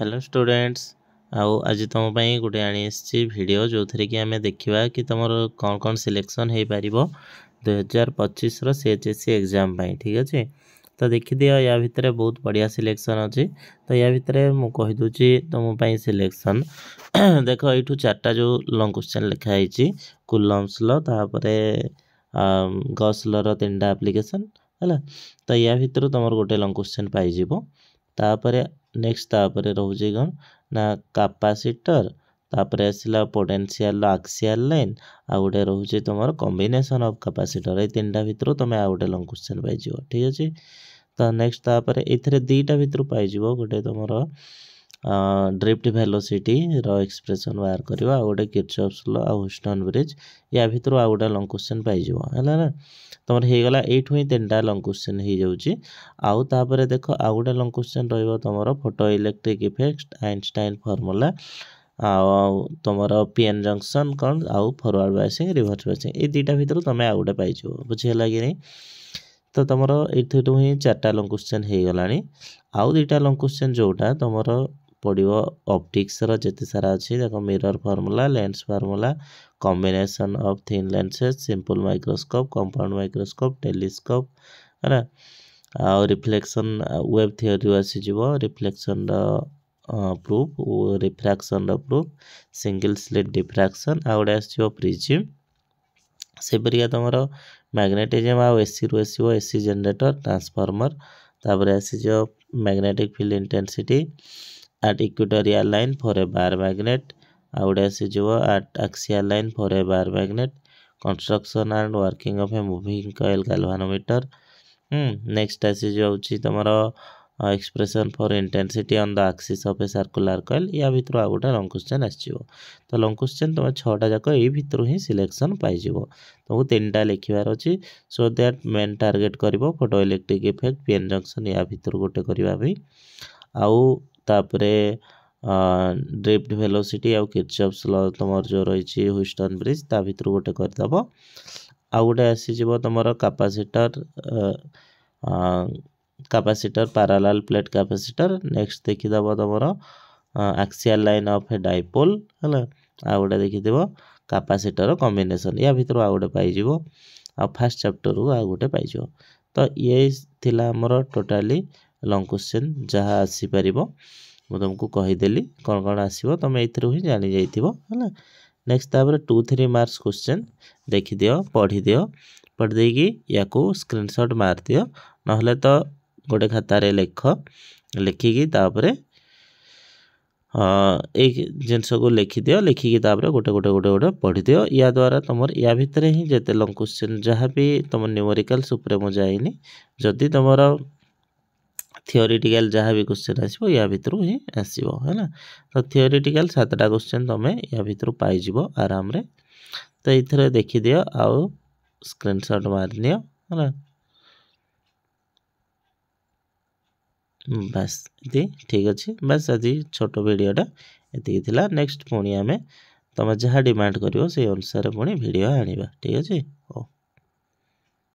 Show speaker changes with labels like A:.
A: Hello students आउ आज तुम गोटे आनी वीडियो जो थी कि आम देखा कि तुम कौन कौन सिलेक्शन हो पार 2025 CHSC एग्जाम ठीक अच्छे। तो देखी दिया या भितर बहुत बढ़िया सिलेक्शन अच्छी। तो या भितर मुझे कहीदे तुम सिलेक्शन देख यू चार्टा जो लंग क्वेश्चन लिखाई कुलम्स ल गॉस लर 3टा एप्लिकेशन है। तो या भितर तुम गोटे लंग क्वेश्चन पाइज तापर नेक्स्ट तापर रोचे कौन ना कैपेसिटर तापर आसला पोटेंशियल एक्सियल लाइन आ गोटे रोचे तुम कॉम्बिनेशन ऑफ कैपेसिटर ये 3टा भितर तुम आ गोटे लंग क्वेश्चन पाइज ठीक अच्छे। तो नेक्स्ट तापर ये 2टा भितर पाइज गोटे तुम ड्रिफ्ट वेलोसिटी रो एक्सप्रेशन बाहर कर गोटे किर्चॉफ्स लॉ आ ह्यूस्टन ब्रिज या भितर आ गोटे लंग क्वेश्चन पाइज है ना। तुम होगा एठू ही 3टा लंग क्वेश्चन हो जाऊँगी। आउ तापर देख आउ गोटे लंग क्वेश्चन रहा photo electric effect Einstein formula तुम पीएन जंक्शन कौन आउ फॉरवर्ड बायसिंग रिवर्स बायसिंग ये 2टा भितर तुम आ गोटे पाइज बुझीगला कि नहीं। तो तुम ये ही 4टा लंग क्वेश्चन हो गला। आउ 2टा लंग क्वेश्चन जोटा तुम पड़ो ऑप्टिक्स जिते सारा अच्छी देख mirror formula lens formula combination of thin lenses simple microscope compound microscope telescope है ना। आ रिफ्लेक्शन वेब थ्योरी आसीज reflection proof refraction proof single slit diffraction आ गए आस प्रिज्म से परिका तुम मैग्नेटिज्म आ एसी रु आसो एसी जनरेटर ट्रांसफॉर्मर तापर आसीज magnetic field intensity at equatorial line for a bar magnet आ गए आसीज at axial line for a bar magnet construction and working of a moving coil galvanometer। Next आसीज तुम expression for intensity on the axis of a circular coil या भितर आ गोटे long question आसो। तो लंग क्वेश्चन तुम 6टा जाक ये भितर ही सिलेक्शन पाइज तुमको 3टा लिखार अच्छी सो दैट मेन टार्गेट कर photo electric effect PN junction या भितर गोटे करने आउ तापरे ड्रिफ्ट वेलोसिटी आउ किर्चॉफ्स लॉ तुम जो रही ह्यूस्टन ब्रिज ता भितर गोटे करदेव। आउ गोटे आसीज तुम capacitor parallel plate capacitor next देखीदेव तुम axial line of a dipole है। आ गोटे देखीदेव कैपेसिटर कॉम्बिनेशन या भितर आ गोटे पाइज आ फर्स्ट चैप्टर को आ गोटे पाइज। तो ये थिला हमर टोटाली लंग क्वेश्चन जहाँ आसीपर मुझे तुमको कहीदेली कौन कौन आसो तुम ये ही जानी है। नेक्स्ट तापर 2-3 मार्क्स क्वेश्चन देखी दियो पढ़ी दियो पढ़ देगी या स्क्रीनशॉट मार दियो ना तो गोटे खातार लेख लिखिकी एक जिनस को लिखि दियो लिखिकी गोटे गोटे गोटे गोटे पढ़ी दियो या द्वारा तुम या भितर ही जिते लंग क्वेश्चन जहाँ भी तुम न्यूमेरिकल्स उपरे मु जाइनी जदि तुम थियोरिटिकल जहाँ भी क्वेश्चन आसो या भितर ही आसो है ना। तो थियोरिटिकल 7टा क्वेश्चन तुम या भितर पाइज आराम रे। तो ये देखी दियो आउ स्क्रीनशॉट मार नियो है ना। बस ये ठीक अच्छे बस आज छोट वीडियोटा ये नेक्स्ट पुणी आम तुम जहाँ डिमांड कर से अनुसार पुणी वीडियो आनिबा ठीक अच्छे।